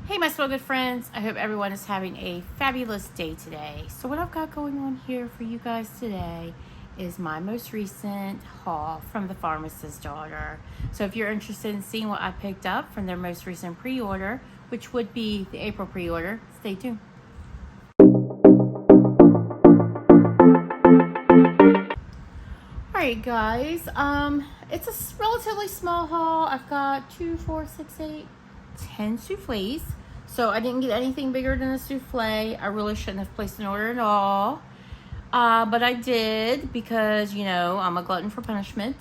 Hey my swell good friends, I hope everyone is having a fabulous day today. So what I've got going on here for you guys today is my most recent haul from the Pharmacist daughter. So if you're interested in seeing what I picked up from their most recent pre-order, which would be the April pre-order, stay tuned. Alright guys, it's a relatively small haul. I've got 2, 4, 6, 8, 10 souffles. So I didn't get anything bigger than a souffle. I really shouldn't have placed an order at all. But I did because, you know, I'm a glutton for punishment.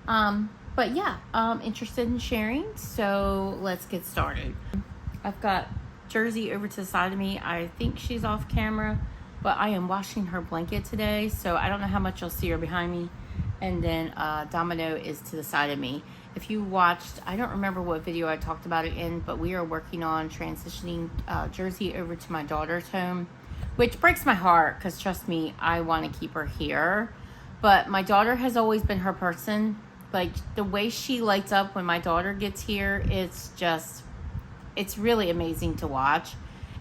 But yeah, I'm interested in sharing. So let's get started. I've got Jersey over to the side of me. I think she's off camera, but I am washing her blanket today. So I don't know how much you'll see her behind me. And then Domino is to the side of me. If you watched, I don't remember what video I talked about it in, but we are working on transitioning Jersey over to my daughter's home, which breaks my heart because trust me, I want to keep her here. But my daughter has always been her person. Like the way she lights up when my daughter gets here, it's really amazing to watch.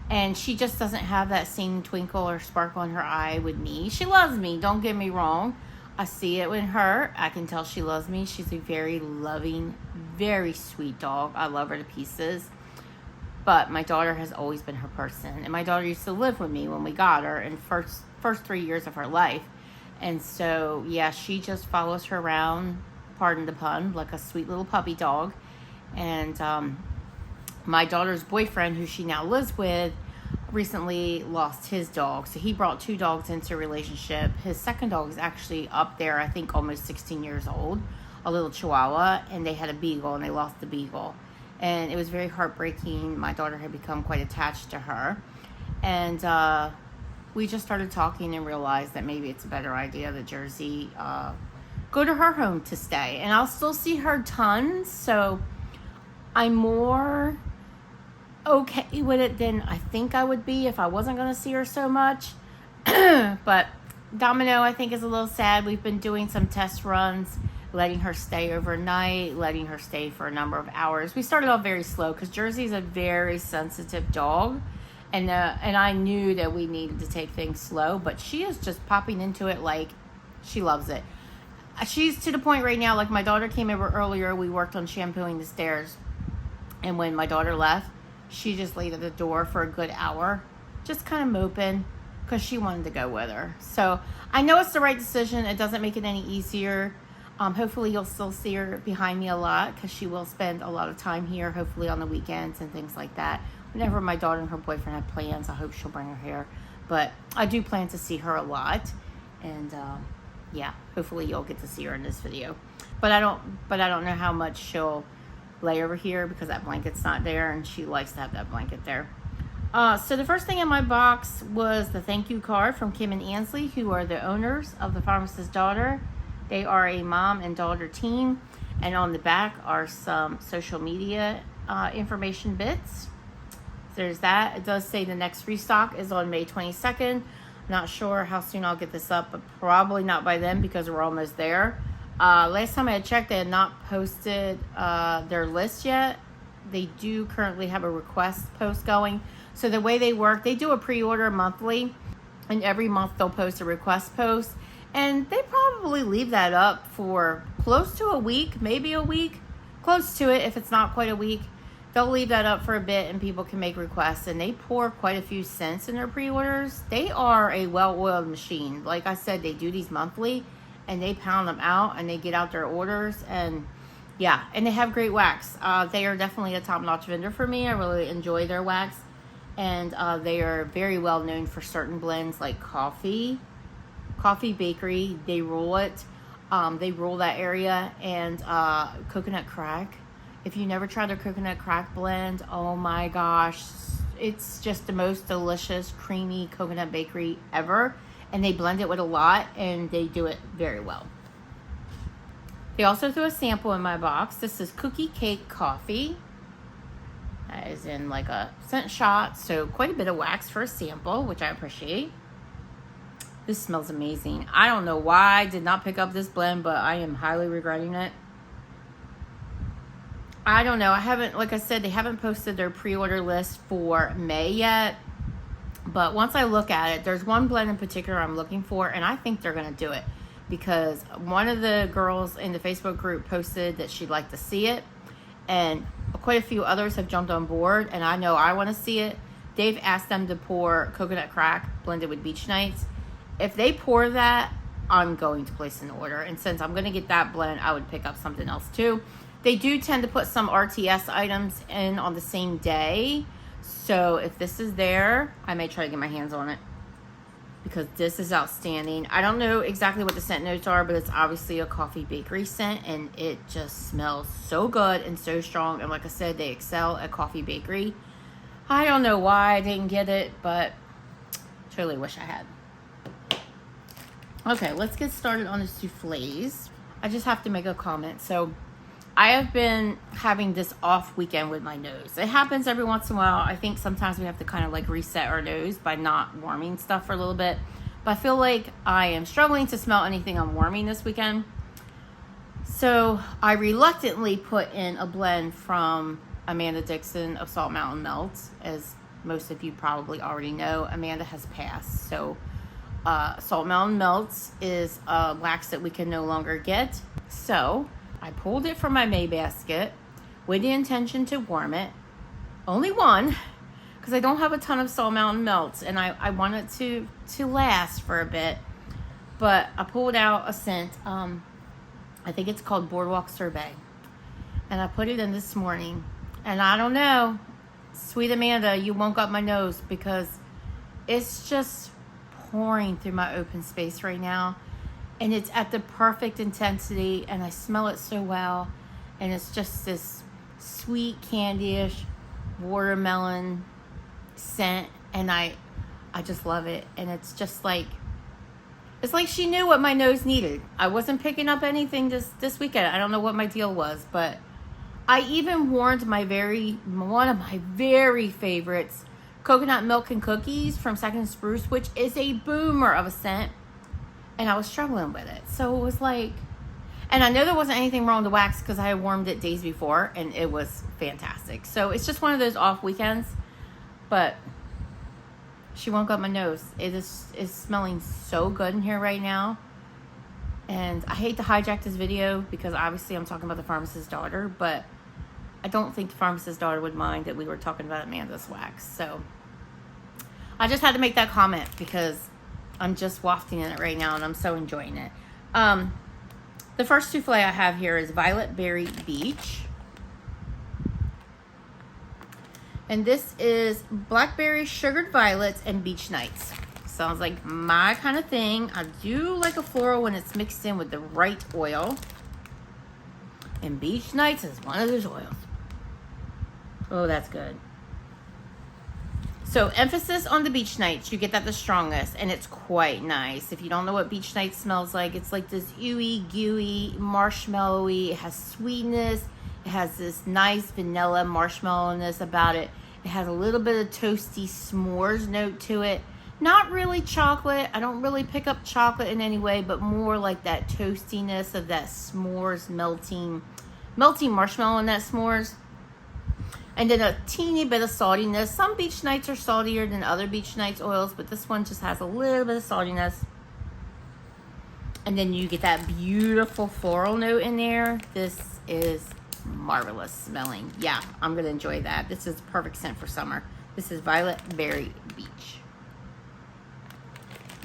And she just doesn't have that same twinkle or sparkle in her eye with me. She loves me, don't get me wrong. I see it with her. I can tell she loves me. She's a very loving, very sweet dog. I love her to pieces. But my daughter has always been her person. And my daughter used to live with me when we got her in first 3 years of her life. And so, yeah, she just follows her around, pardon the pun, like a sweet little puppy dog. And my daughter's boyfriend, who she now lives with, recently lost his dog. So he brought 2 dogs into a relationship. His second dog is actually up there, I think almost 16 years old, a little Chihuahua, and they had a beagle and they lost the beagle. And it was very heartbreaking. My daughter had become quite attached to her. And we just started talking and realized that maybe it's a better idea that Jersey go to her home to stay. And I'll still see her tons, so I'm more okay with it than I think I would be if I wasn't going to see her so much. But Domino, I think, is a little sad. We've been doing some test runs, letting her stay overnight, letting her stay for a number of hours. We started off very slow because Jersey's a very sensitive dog, and I knew that we needed to take things slow, but she is just popping into it like she loves it. She's to the point right now, like my daughter came over earlier, we worked on shampooing the stairs, and when my daughter left, she just laid at the door for a good hour, just kind of moping because she wanted to go with her. So I know it's the right decision. It doesn't make it any easier. Hopefully you'll still see her behind me a lot because she will spend a lot of time here, hopefully on the weekends and things like that. Whenever my daughter and her boyfriend have plans, I hope she'll bring her here. But I do plan to see her a lot. And yeah, hopefully you'll get to see her in this video. But I don't know how much she'll lay over here because that blanket's not there and she likes to have that blanket there. So the first thing in my box was the thank you card from Kim and Ansley, who are the owners of the Pharmacist daughter. They are a mom and daughter team, and on the back are some social media information bits. There's that. It does say the next restock is on May 22nd. Not sure how soon I'll get this up, but probably not by then because we're almost there. Last time I had checked, they had not posted their list yet. They do currently have a request post going. So the way they work, they do a pre-order monthly, and every month they'll post a request post. And they probably leave that up for close to a week, maybe a week, close to it if it's not quite a week. They'll leave that up for a bit and people can make requests, and they pour quite a few cents in their pre-orders. They are a well-oiled machine. Like I said, they do these monthly, and they pound them out and they get out their orders, and yeah, and they have great wax. They are definitely a top-notch vendor for me. I really enjoy their wax, and they are very well known for certain blends like coffee bakery. They rule it. They rule that area, and coconut crack. If you never tried their coconut crack blend, oh my gosh, it's just the most delicious creamy coconut bakery ever. And they blend it with a lot, and they do it very well. They also threw a sample in my box. This is cookie cake coffee. That is in like a scent shot, so quite a bit of wax for a sample, which I appreciate. This smells amazing. I don't know why I did not pick up this blend, but I am highly regretting it. I don't know. I haven't, like I said, they haven't posted their pre-order list for May yet. But once I look at it, there's one blend in particular I'm looking for, and I think they're going to do it. Because one of the girls in the Facebook group posted that she'd like to see it. And quite a few others have jumped on board, and I know I want to see it. They've asked them to pour coconut crack blended with beach nights. If they pour that, I'm going to place an order. And since I'm going to get that blend, I would pick up something else too. They do tend to put some RTS items in on the same day. So if this is there, I may try to get my hands on it. Because this is outstanding. I don't know exactly what the scent notes are, but it's obviously a coffee bakery scent. And it just smells so good and so strong. And like I said, they excel at coffee bakery. I don't know why I didn't get it, but truly wish I had. Okay, let's get started on the souffles. I just have to make a comment. So I have been having this off weekend with my nose. It happens every once in a while. I think sometimes we have to kind of like reset our nose by not warming stuff for a little bit. But I feel like I am struggling to smell anything I'm warming this weekend. So I reluctantly put in a blend from Amanda Dixon of Salt Mountain Melts. As most of you probably already know, Amanda has passed. So Salt Mountain Melts is a wax that we can no longer get. So I pulled it from my May basket with the intention to warm it. Only one, because I don't have a ton of Salt Mountain Melts, and I want it to last for a bit. But I pulled out a scent. I think it's called Boardwalk Sorbet. And I put it in this morning. And I don't know, sweet Amanda, you woke up my nose because it's just pouring through my open space right now. And it's at the perfect intensity, and I smell it so well. And it's just this sweet, candyish, watermelon scent. And I just love it. And it's just like, it's like she knew what my nose needed. I wasn't picking up anything this weekend. I don't know what my deal was, but I even warned one of my very favorites, Coconut Milk and Cookies from Second Spruce, which is a boomer of a scent. And I was struggling with it. So it was like, and I know there wasn't anything wrong with the wax because I had warmed it days before and it was fantastic. So it's just one of those off weekends. But she woke up my nose. It is smelling so good in here right now. And I hate to hijack this video because obviously I'm talking about the pharmacist's daughter, but I don't think the pharmacist's daughter would mind that we were talking about Amanda's wax. So I just had to make that comment because I'm just wafting in it right now and I'm so enjoying it. The first souffle I have here is Violet Berry Beach. And this is blackberry sugared violets and beach nights. Sounds like my kind of thing. I do like a floral when it's mixed in with the right oil. And beach nights is one of those oils. Oh, that's good. So emphasis on the beach nights. You get that the strongest, and it's quite nice. If you don't know what beach night smells like, it's like this ooey, gooey, marshmallowy. It has sweetness. It has this nice vanilla marshmallowness about it. It has a little bit of toasty s'mores note to it. Not really chocolate. I don't really pick up chocolate in any way, but more like that toastiness of that s'mores melting marshmallow in that s'mores. And then a teeny bit of saltiness. Some beach nights are saltier than other beach nights oils, but this one just has a little bit of saltiness. And then you get that beautiful floral note in there. This is marvelous smelling. Yeah, I'm going to enjoy that. This is the perfect scent for summer. This is Violet Berry Beach.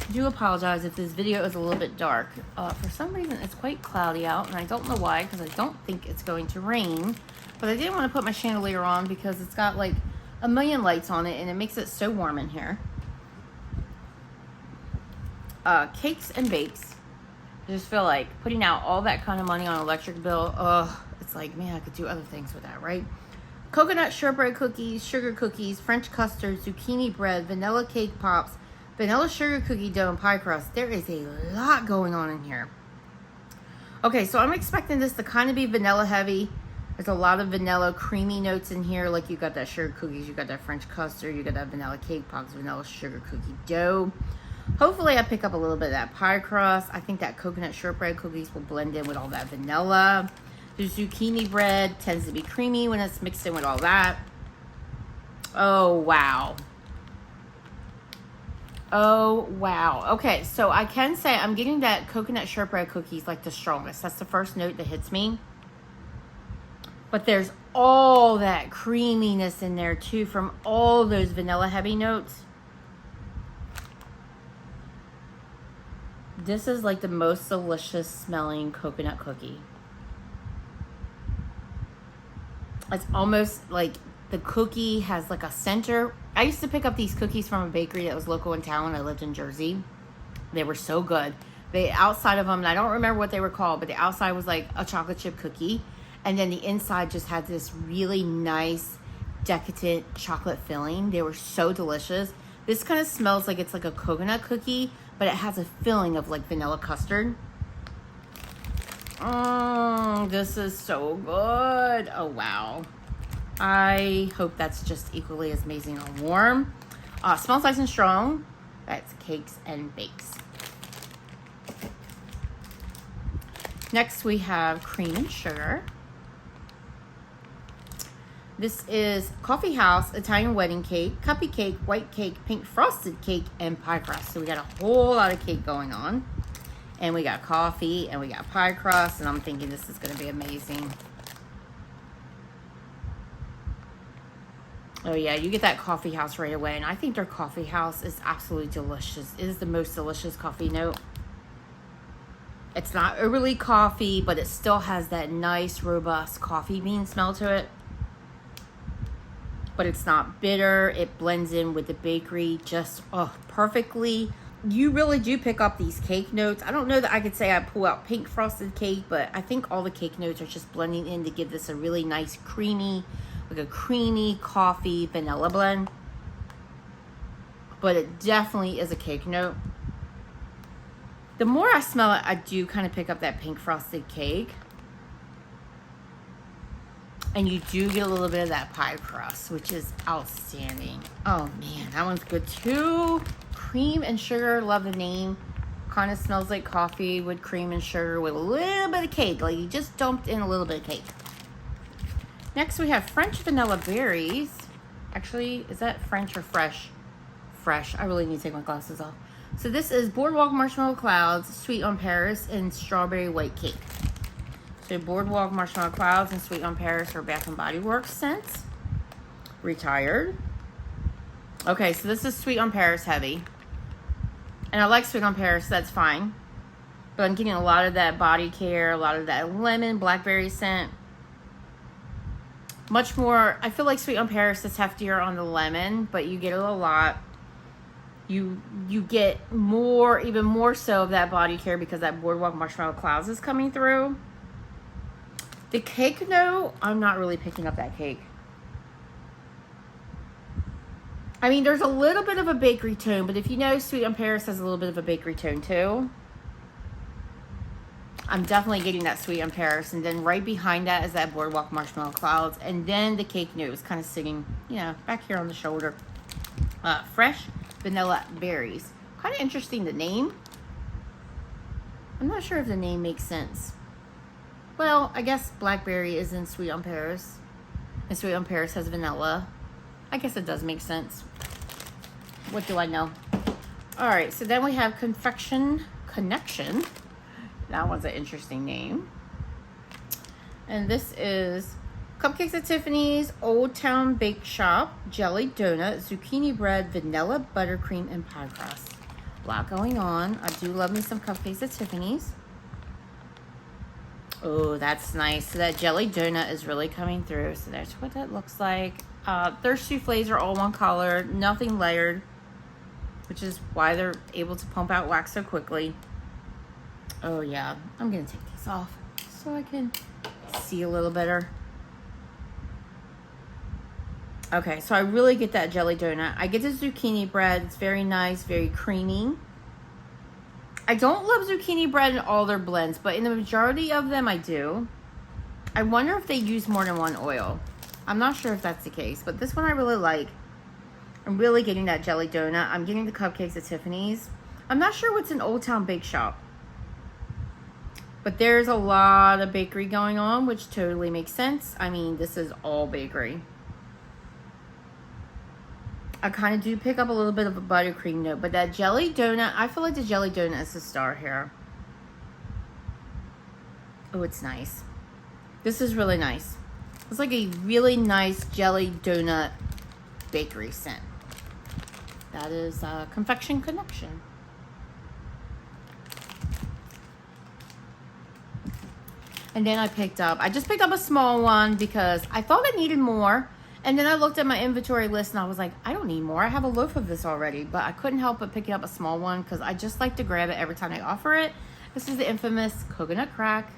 I do apologize if this video is a little bit dark. For some reason, it's quite cloudy out, and I don't know why, because I don't think it's going to rain. But I didn't want to put my chandelier on because it's got like a million lights on it, and it makes it so warm in here. Cakes and bakes. I just feel like putting out all that kind of money on an electric bill, it's like, man, I could do other things with that, right? Coconut shortbread cookies, sugar cookies, French custard, zucchini bread, vanilla cake pops, vanilla sugar cookie dough, and pie crust. There is a lot going on in here. Okay, so I'm expecting this to kind of be vanilla heavy. There's a lot of vanilla creamy notes in here. Like you got that sugar cookies, you got that French custard, you got that vanilla cake pops, vanilla sugar cookie dough. Hopefully I pick up a little bit of that pie crust. I think that coconut shortbread cookies will blend in with all that vanilla. The zucchini bread tends to be creamy when it's mixed in with all that. Oh, wow. Oh, wow. Okay, so I can say I'm getting that coconut shortbread cookies like the strongest. That's the first note that hits me. But there's all that creaminess in there too from all those vanilla heavy notes. This is like the most delicious smelling coconut cookie. It's almost like the cookie has like a center. I used to pick up these cookies from a bakery that was local in town when I lived in Jersey. They were so good. The outside of them, and I don't remember what they were called, but the outside was like a chocolate chip cookie. And then the inside just had this really nice, decadent chocolate filling. They were so delicious. This kind of smells like it's like a coconut cookie, but it has a filling of like vanilla custard. This is so good. Oh, wow. I hope that's just equally as amazing and warm. Smells nice and strong. That's Cakes and Bakes. Next we have Cream and Sugar. This is Coffee House Italian Wedding Cake, Cuppy Cake, White Cake, Pink Frosted Cake, and Pie Crust. So we got a whole lot of cake going on. And we got coffee and we got pie crust. And I'm thinking this is going to be amazing. Oh yeah, you get that coffee house right away. And I think their coffee house is absolutely delicious. It is the most delicious coffee note. It's not overly coffee, but it still has that nice, robust coffee bean smell to it. But it's not bitter. It blends in with the bakery just perfectly. You really do pick up these cake notes. I don't know that I could say I pull out pink frosted cake, but I think all the cake notes are just blending in to give this a really nice creamy, like a creamy coffee vanilla blend. But it definitely is a cake note. The more I smell it, I do kind of pick up that pink frosted cake. And you do get a little bit of that pie crust, which is outstanding. Oh man, that one's good too. Cream and Sugar, love the name. Kind of smells like coffee with cream and sugar with a little bit of cake. Like you just dumped in a little bit of cake. Next we have French Vanilla Berries. Actually, is that French or fresh? Fresh. I really need to take my glasses off. So this is Boardwalk Marshmallow Clouds, Sweet on Paris, and Strawberry White Cake. So Boardwalk Marshmallow Clouds and Sweet on Paris are Bath & Body Works scents. Retired. Okay, so this is Sweet on Paris heavy. And I like Sweet on Paris, so that's fine. But I'm getting a lot of that body care, a lot of that lemon, blackberry scent. Much more, I feel like Sweet on Paris is heftier on the lemon, but you get a lot. You get more, even more so of that body care because that Boardwalk Marshmallow Clouds is coming through. The cake note, I'm not really picking up that cake. I mean, there's a little bit of a bakery tone, but if you know, Sweet on Paris has a little bit of a bakery tone too. I'm definitely getting that Sweet on Paris, and then right behind that is that Boardwalk Marshmallow Clouds, and then the cake note is kind of sitting, you know, back here on the shoulder. Fresh Vanilla Berries. Kind of interesting, the name. I'm not sure if the name makes sense. Well, I guess blackberry is in Sweet on Paris, and Sweet on Paris has vanilla. I guess it does make sense. What do I know? All right, so then we have Confection Connection. That one's an interesting name. And this is Cupcakes at Tiffany's, Old Town Bake Shop, Jelly Donut, Zucchini Bread, Vanilla Buttercream, and Pie Crust. A lot going on. I do love me some Cupcakes at Tiffany's. Oh, that's nice. So that jelly donut is really coming through. So that's what that looks like. Their souffles are all one color, nothing layered, which is why they're able to pump out wax so quickly. Oh yeah, I'm gonna take these off so I can see a little better. Okay, so I really get that jelly donut. I get the zucchini bread. It's very nice, very creamy. I don't love zucchini bread in all their blends, but in the majority of them I do. I wonder if they use more than one oil. I'm not sure if that's the case, but this one I really like. I'm really getting that jelly donut. I'm getting the Cupcakes at Tiffany's. I'm not sure what's in Old Town Bake Shop. But there's a lot of bakery going on, which totally makes sense. I mean, this is all bakery. I kind of do pick up a little bit of a buttercream note, but that jelly donut, I feel like the jelly donut is the star here. Oh, it's nice. This is really nice. It's like a really nice jelly donut bakery scent. That is Confection Connection. And then I just picked up a small one because I thought I needed more. And then I looked at my inventory list and I was like, I don't need more. I have a loaf of this already. But I couldn't help but picking up a small one because I just like to grab it every time I offer it. This is the infamous coconut crack.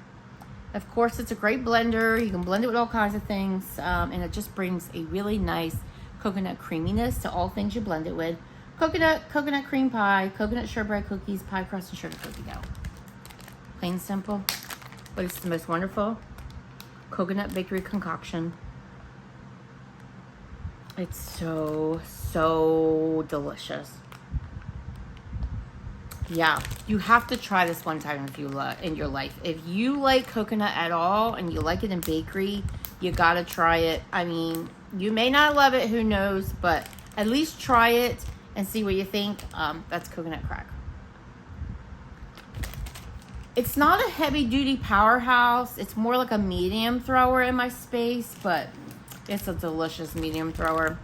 Of course, it's a great blender. You can blend it with all kinds of things. And it just brings a really nice coconut creaminess to all things you blend it with. Coconut cream pie, coconut shortbread cookies, pie crust, and sugar cookie dough. Plain and simple. But it's the most wonderful coconut bakery concoction. It's so, so delicious. Yeah, you have to try this one time if you in your life. If you like coconut at all and you like it in bakery, you gotta try it. I mean, you may not love it, who knows, but at least try it and see what you think. That's coconut crack. It's not a heavy-duty powerhouse. It's more like a medium thrower in my space, but it's a delicious medium thrower.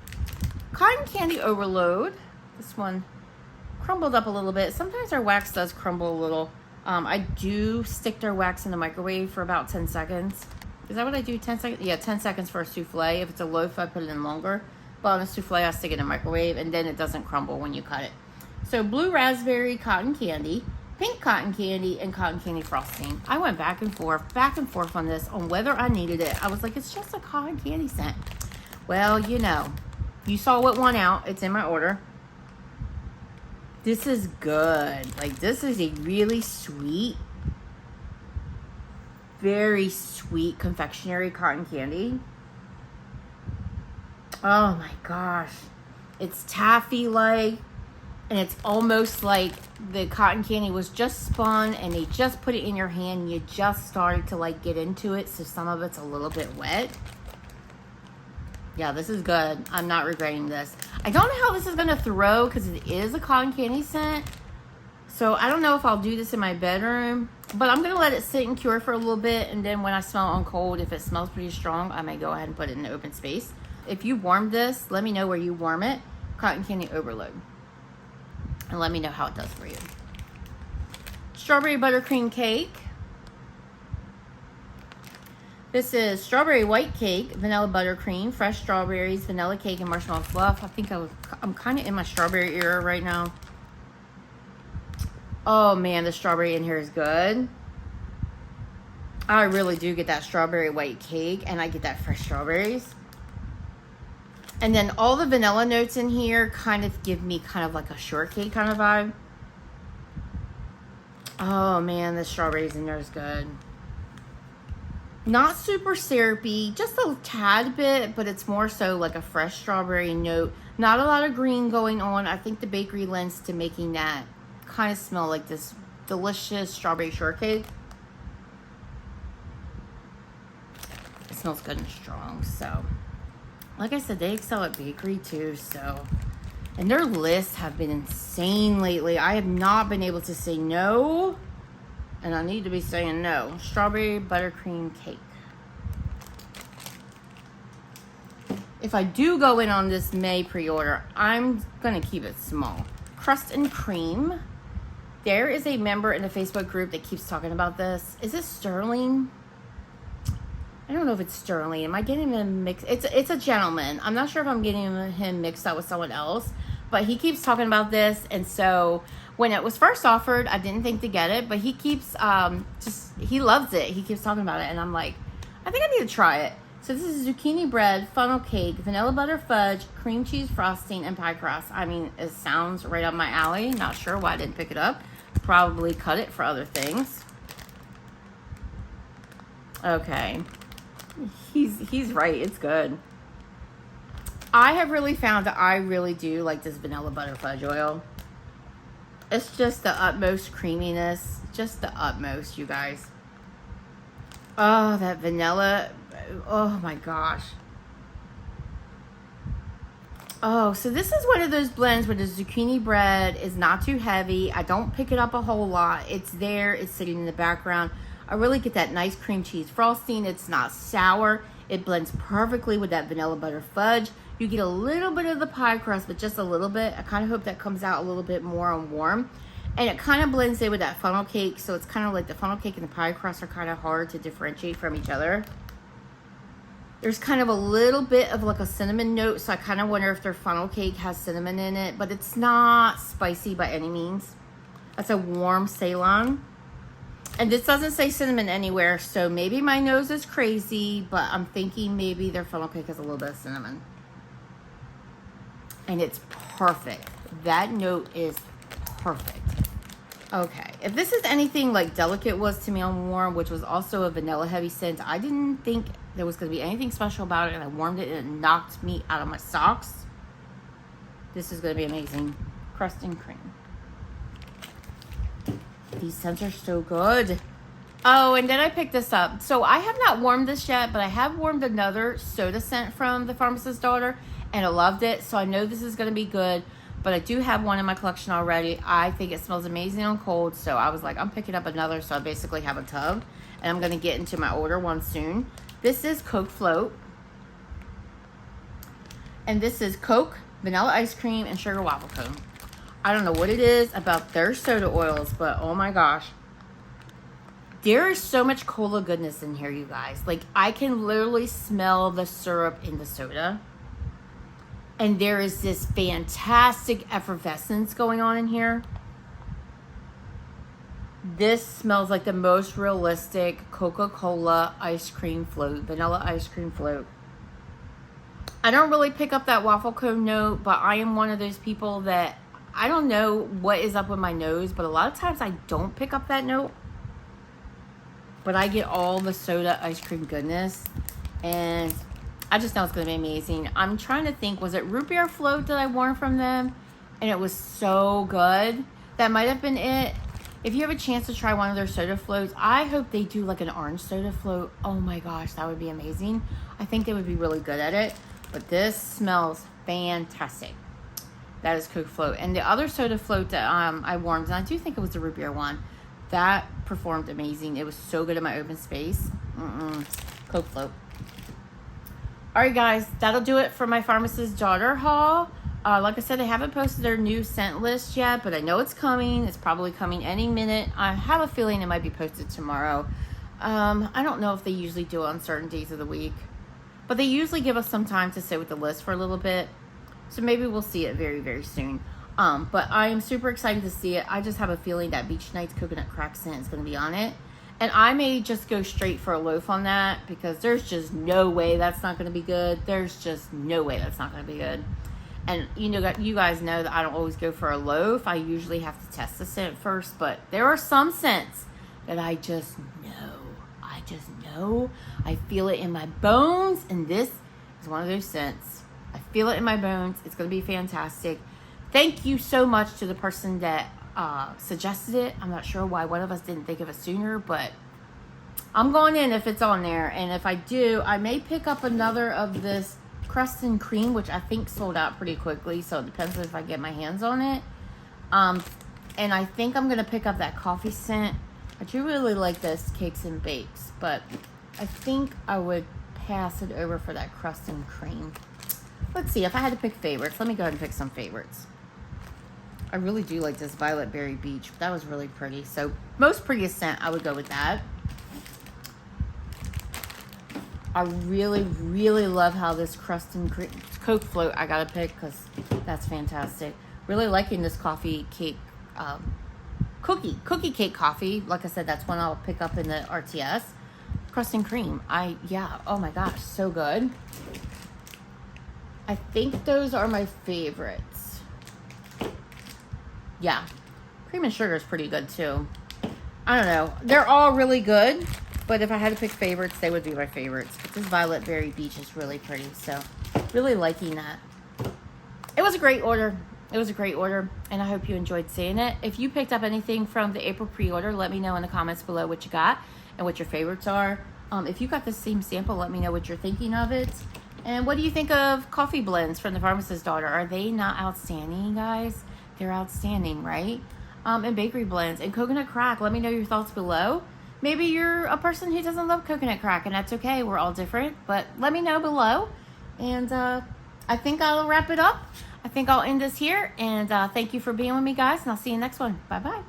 Cotton candy overload. This one crumbled up a little bit. Sometimes our wax does crumble a little. I do stick their wax in the microwave for about 10 seconds. Is that what I do? 10 seconds? Yeah, 10 seconds for a souffle. If it's a loaf, I put it in longer. But on a souffle, I stick it in the microwave, and then it doesn't crumble when you cut it. So blue raspberry cotton candy, pink cotton candy, and cotton candy frosting. I went back and forth on this, on whether I needed it. I was like, it's just a cotton candy scent. Well, you know, you saw what won out. It's in my order. This is good. Like, this is a really sweet, very sweet confectionery cotton candy. Oh my gosh. It's taffy-like. And it's almost like the cotton candy was just spun and they just put it in your hand and you just started to like get into it. So some of it's a little bit wet. Yeah, this is good. I'm not regretting this. I don't know how this is going to throw because it is a cotton candy scent. So I don't know if I'll do this in my bedroom. But I'm going to let it sit and cure for a little bit. And then when I smell it on cold, if it smells pretty strong, I may go ahead and put it in the open space. If you warm this, let me know where you warm it. Cotton candy overload. And let me know how it does for you. Strawberry buttercream cake. This is strawberry white cake, vanilla buttercream, fresh strawberries, vanilla cake, and marshmallow fluff. I think I'm kind of in my strawberry era right now. Oh man, the strawberry in here is good. I really do get that strawberry white cake, and I get that fresh strawberries. And then all the vanilla notes in here kind of give me kind of like a shortcake kind of vibe. Oh man, the strawberries in there is good. Not super syrupy, just a tad bit, but it's more so like a fresh strawberry note. Not a lot of green going on. I think the bakery lends to making that kind of smell like this delicious strawberry shortcake. It smells good and strong, so. Like I said, they excel at bakery too, so. And their lists have been insane lately. I have not been able to say no. And I need to be saying no. Strawberry buttercream cake. If I do go in on this May pre-order, I'm going to keep it small. Crust and cream. There is a member in the Facebook group that keeps talking about this. Is it Sterling? I don't know if it's Sterling. Am I getting him mixed? It's a gentleman. I'm not sure if I'm getting him mixed up with someone else. But he keeps talking about this. And so when it was first offered, I didn't think to get it. But he keeps, he loves it. He keeps talking about it. And I'm like, I think I need to try it. So this is zucchini bread, funnel cake, vanilla butter fudge, cream cheese frosting, and pie crust. I mean, it sounds right up my alley. Not sure why I didn't pick it up. Probably cut it for other things. Okay. He's right. It's good. I have really found that I really do like this vanilla butter fudge oil. It's just the utmost creaminess. Just the utmost, you guys. Oh, that vanilla. Oh my gosh. Oh, so this is one of those blends where the zucchini bread is not too heavy. I don't pick it up a whole lot. It's there. It's sitting in the background. I really get that nice cream cheese frosting. It's not sour. It blends perfectly with that vanilla butter fudge. You get a little bit of the pie crust, but just a little bit. I kind of hope that comes out a little bit more on warm. And it kind of blends in with that funnel cake. So it's kind of like the funnel cake and the pie crust are kind of hard to differentiate from each other. There's kind of a little bit of like a cinnamon note, so I kind of wonder if their funnel cake has cinnamon in it, but it's not spicy by any means. That's a warm Ceylon. And this doesn't say cinnamon anywhere, so maybe my nose is crazy, but I'm thinking maybe their funnel cake has a little bit of cinnamon. And it's perfect. That note is perfect. Okay, if this is anything like Delicate was to me on warm, which was also a vanilla heavy scent, I didn't think there was going to be anything special about it, and I warmed it and it knocked me out of my socks. This is going to be amazing. Crust and cream. These scents are so good. Oh, and then I picked this up. So I have not warmed this yet, but I have warmed another soda scent from the Pharmacist's Daughter, and I loved it, so I know this is going to be good. But I do have one in my collection already. I think it smells amazing on cold. So I was like, I'm picking up another. So I basically have a tub. And I'm going to get into my older one soon. This is Coke Float. And this is Coke, vanilla ice cream, and sugar waffle cone. I don't know what it is about their soda oils. But oh my gosh. There is so much cola goodness in here, you guys. Like, I can literally smell the syrup in the soda. And there is this fantastic effervescence going on in here. This smells like the most realistic Coca-Cola ice cream float, vanilla ice cream float. I don't really pick up that waffle cone note, but I am one of those people that, I don't know what is up with my nose, but a lot of times I don't pick up that note. But I get all the soda ice cream goodness. And I just know it's going to be amazing. I'm trying to think, was it root beer float that I won from them? And it was so good. That might have been it. If you have a chance to try one of their soda floats, I hope they do like an orange soda float. Oh my gosh, that would be amazing. I think they would be really good at it. But this smells fantastic. That is Coke Float. And the other soda float that I warmed, and I do think it was the root beer one, that performed amazing. It was so good in my open space. Coke Float. Alright guys, that'll do it for my Pharmacist's Daughter haul. Like I said, I haven't posted their new scent list yet, but I know it's coming. It's probably coming any minute. I have a feeling it might be posted tomorrow. I don't know if they usually do it on certain days of the week, but they usually give us some time to sit with the list for a little bit. So maybe we'll see it very, very soon. But I am super excited to see it. I just have a feeling that Beach Nights Coconut Crack scent is going to be on it. And I may just go straight for a loaf on that because there's just no way that's not going to be good. There's just no way that's not going to be good. And you guys know that I don't always go for a loaf. I usually have to test the scent first. But there are some scents that I just know. I feel it in my bones. And this is one of those scents. I feel it in my bones. It's going to be fantastic. Thank you so much to the person that suggested it. I'm not sure why one of us didn't think of it sooner, but I'm going in if it's on there. And if I do, I may pick up another of this crust and cream, which I think sold out pretty quickly, so it depends if I get my hands on it. And I think I'm gonna pick up that coffee scent. I do really like this cakes and bakes, but I think I would pass it over for that crust and cream. Let's see, if I had to pick favorites, let me go ahead and pick some favorites. I really do like this Violet Berry Beach. That was really pretty. So most prettiest scent, I would go with that. I really, really love how this crust and cream Coke Float I gotta pick because that's fantastic. Really liking this coffee cake, cookie cake coffee. Like I said, that's one I'll pick up in the RTS. Crust and cream. Yeah, oh my gosh, so good. I think those are my favorites. Yeah, cream and sugar is pretty good too. I don't know. They're all really good, but if I had to pick favorites, they would be my favorites. But this Violet Berry Beach is really pretty, so really liking that. It was a great order. It was a great order, and I hope you enjoyed seeing it. If you picked up anything from the April pre-order, let me know in the comments below what you got and what your favorites are. If you got the same sample, let me know what you're thinking of it. And what do you think of coffee blends from the Pharmacist daughter? Are they not outstanding, guys? They're outstanding, right? And bakery blends and coconut crack. Let me know your thoughts below. Maybe you're a person who doesn't love coconut crack, and that's okay. We're all different, but let me know below. And I think I'll wrap it up. I think I'll end this here. And thank you for being with me, guys, and I'll see you next one. Bye-bye.